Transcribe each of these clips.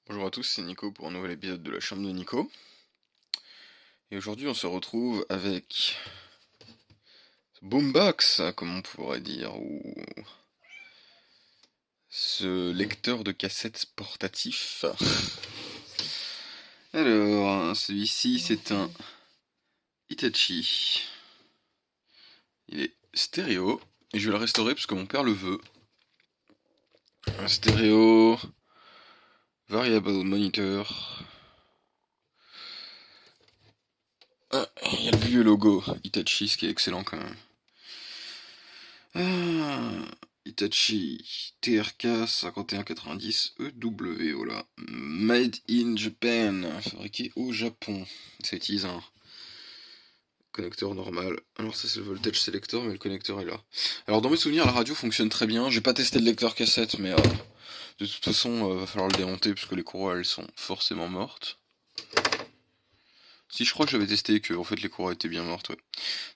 Bonjour à tous, c'est Nico pour un nouvel épisode de la chambre de Nico. Et aujourd'hui on se retrouve avec Boombox, comme on pourrait dire, ou ce lecteur de cassettes portatif. Alors, celui-ci c'est un Hitachi. Il est stéréo, et je vais le restaurer parce que mon père le veut. Un stéréo variable monitor. Ah, il y a le vieux logo Hitachi, ce qui est excellent quand même. Hitachi TRK 5190 EW, voilà. Made in Japan, fabriqué au Japon. Ça utilise un connecteur normal. Alors ça c'est le voltage selector, mais le connecteur est là. Alors dans mes souvenirs, la radio fonctionne très bien. J'ai pas testé le lecteur cassette, mais de toute façon, va falloir le démonter puisque les courroies elles sont forcément mortes. Si, je crois que j'avais testé et que en fait les courroies étaient bien mortes, ouais.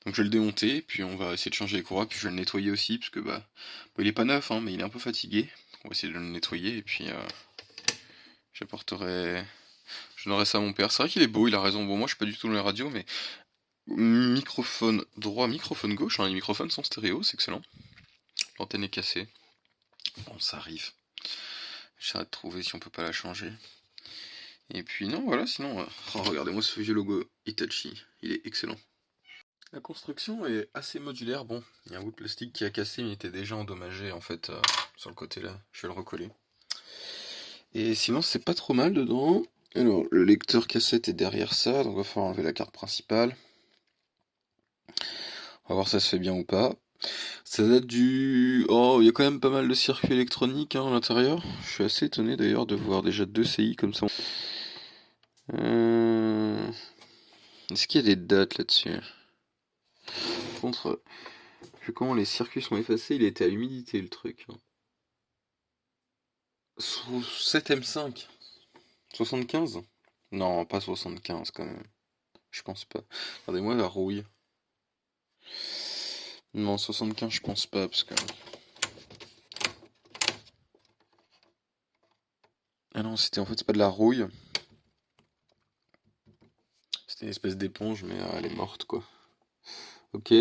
Donc je vais le démonter, puis on va essayer de changer les courroies, puis je vais le nettoyer aussi, parce que il est pas neuf, hein, mais il est un peu fatigué. On va essayer de le nettoyer, et puis j'apporterai... Je donnerai ça à mon père. C'est vrai qu'il est beau, il a raison. Bon, moi je suis pas du tout dans les radios, mais microphone droit, microphone gauche, hein, les microphones sont stéréo, c'est excellent. L'antenne est cassée. Bon, ça arrive. J'essaierai de trouver si on peut pas la changer. Et puis non, voilà, sinon... regardez-moi ce vieux logo Hitachi, il est excellent. La construction est assez modulaire. Bon, il y a un bout de plastique qui a cassé, mais il était déjà endommagé en fait sur le côté là. Je vais le recoller. Et sinon, c'est pas trop mal dedans. Alors, le lecteur cassette est derrière ça, donc il va falloir enlever la carte principale. On va voir si ça se fait bien ou pas. Ça date du... Oh, il y a quand même pas mal de circuits électroniques hein, à l'intérieur. Je suis assez étonné d'ailleurs de voir déjà 2 CI comme ça. Est-ce qu'il y a des dates là-dessus? Par contre, vu comment les circuits sont effacés, il était à l'humidité le truc. 7M5 75? Non, pas 75 quand même. Je pense pas. Regardez-moi la rouille. Non, 75 je pense pas parce que... Ah non, c'était en fait c'est pas de la rouille. C'était une espèce d'éponge mais elle est morte quoi. Ok.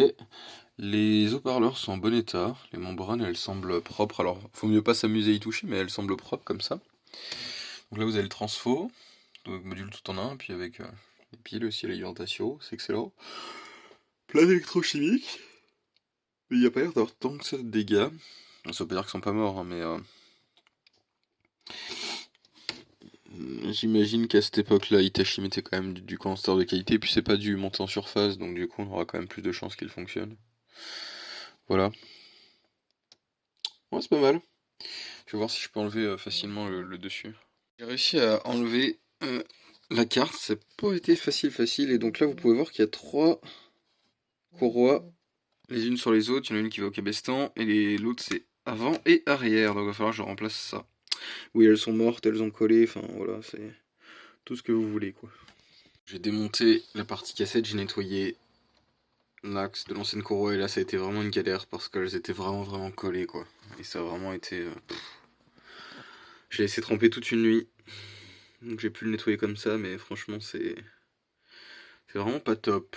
Les haut-parleurs sont en bon état. Les membranes elles semblent propres. Alors faut mieux pas s'amuser à y toucher mais elles semblent propres comme ça. Donc là vous avez le transfo. Donc module tout en un. Puis avec les piles aussi l'alimentation. C'est excellent. Plein d'électrochimiques. Mais il n'y a pas l'air d'avoir tant que ça de dégâts. Ça veut pas dire qu'ils sont pas morts, hein, mais j'imagine qu'à cette époque-là, Itachi mettait quand même du condensateur de qualité, puis c'est pas du monter en surface, donc du coup on aura quand même plus de chances qu'il fonctionne. Voilà. Ouais, c'est pas mal. Je vais voir si je peux enlever facilement le dessus. J'ai réussi à enlever la carte, ça n'a pas été facile, et donc là vous pouvez voir qu'il y a 3 courroies, les unes sur les autres, il y en a une qui va au cabestan, et l'autre c'est avant et arrière, donc il va falloir que je remplace ça. Oui, elles sont mortes, elles ont collé, enfin voilà, c'est tout ce que vous voulez quoi. J'ai démonté la partie cassette, j'ai nettoyé l'axe de l'ancienne courroie et là ça a été vraiment une galère parce qu'elles étaient vraiment collées quoi. Et ça a vraiment été... J'ai laissé tremper toute une nuit, donc j'ai pu le nettoyer comme ça, mais franchement c'est vraiment pas top.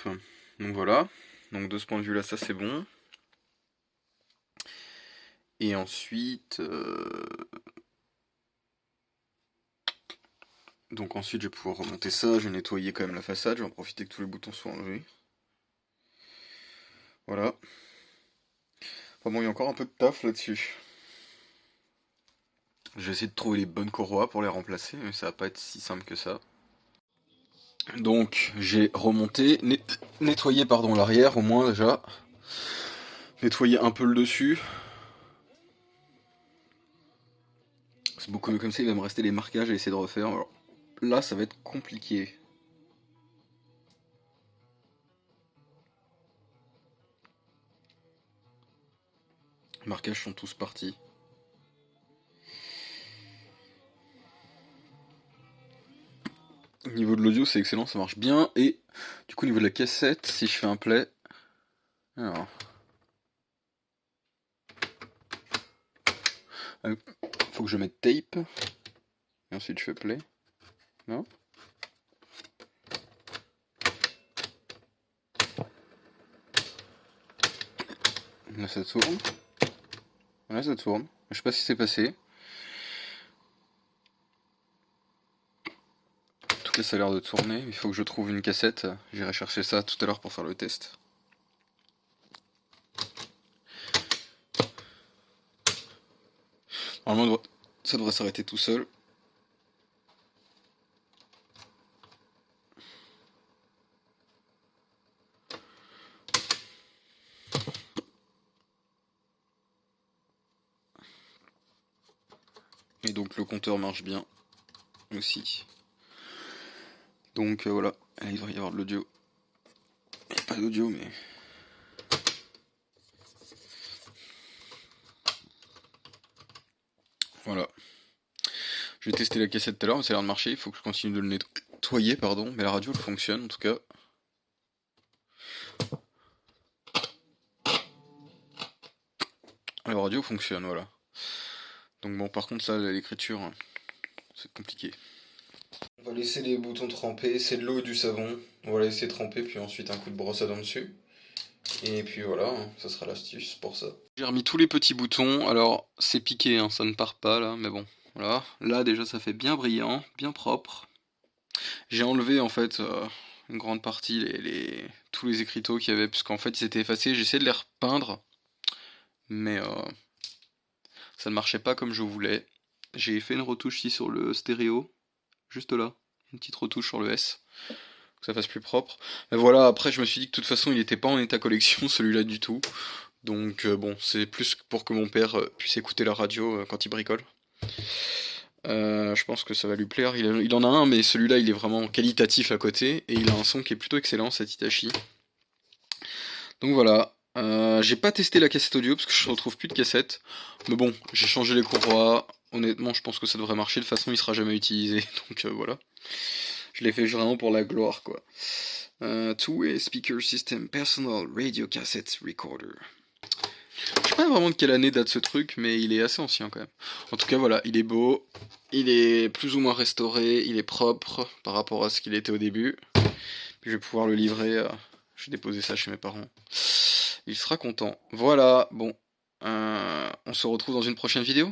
Donc voilà, donc de ce point de vue là ça c'est bon. Et ensuite... Donc ensuite je vais pouvoir remonter ça, je vais nettoyer quand même la façade, je vais en profiter que tous les boutons soient enlevés. Voilà. Enfin bon, il y a encore un peu de taf là-dessus. Je vais essayer de trouver les bonnes courroies pour les remplacer, mais ça va pas être si simple que ça. Donc j'ai remonté, nettoyé pardon l'arrière au moins déjà. Nettoyer un peu le dessus. C'est beaucoup mieux comme ça, il va me rester les marquages à essayer de refaire. Alors là ça va être compliqué. Les marquages sont tous partis. Au niveau de l'audio c'est excellent, ça marche bien. Et du coup au niveau de la cassette, si je fais un play... Alors... faut que je mette tape. Et ensuite je fais play. Non? Là ça tourne. Là ça tourne. Je sais pas si c'est passé. En tout cas ça a l'air de tourner. Il faut que je trouve une cassette. J'irai chercher ça tout à l'heure pour faire le test. Normalement ça devrait s'arrêter tout seul. Et donc le compteur marche bien aussi. Donc voilà, là, il devrait y avoir de l'audio. Il n'y a pas d'audio mais... Voilà. Je vais tester la cassette tout à l'heure, mais ça a l'air de marcher. Il faut que je continue de le nettoyer, pardon. Mais la radio, elle fonctionne en tout cas. La radio fonctionne, voilà. Donc bon, par contre, ça, l'écriture, c'est compliqué. On va laisser les boutons tremper. C'est de l'eau et du savon. On va laisser tremper, puis ensuite un coup de brosse à dents dessus. Et puis voilà, ça sera l'astuce pour ça. J'ai remis tous les petits boutons. Alors, c'est piqué, hein, ça ne part pas là, mais bon. Voilà. Là, déjà, ça fait bien brillant, bien propre. J'ai enlevé en fait une grande partie, tous les écriteaux qu'il y avait, puisqu'en fait ils étaient effacés. J'ai essayé de les repeindre, mais ça ne marchait pas comme je voulais. J'ai fait une retouche ici sur le stéréo, juste là, une petite retouche sur le S, que ça fasse plus propre. Mais voilà, après je me suis dit que de toute façon il n'était pas en état collection celui-là du tout. Donc bon, c'est plus pour que mon père puisse écouter la radio quand il bricole. Je pense que ça va lui plaire. Il en a un, mais celui-là, il est vraiment qualitatif à côté. Et il a un son qui est plutôt excellent, cet Hitachi. Donc voilà. J'ai pas testé la cassette audio, parce que je retrouve plus de cassette. Mais bon, j'ai changé les courroies. Honnêtement, je pense que ça devrait marcher. De toute façon, il sera jamais utilisé. Donc voilà. Je l'ai fait vraiment pour la gloire, quoi. Two-way speaker system personal radio cassette recorder. Je sais pas vraiment de quelle année date ce truc, mais il est assez ancien quand même. En tout cas, voilà, il est beau, il est plus ou moins restauré, il est propre par rapport à ce qu'il était au début. Puis je vais pouvoir le livrer, je vais déposer ça chez mes parents. Il sera content. Voilà, bon, on se retrouve dans une prochaine vidéo.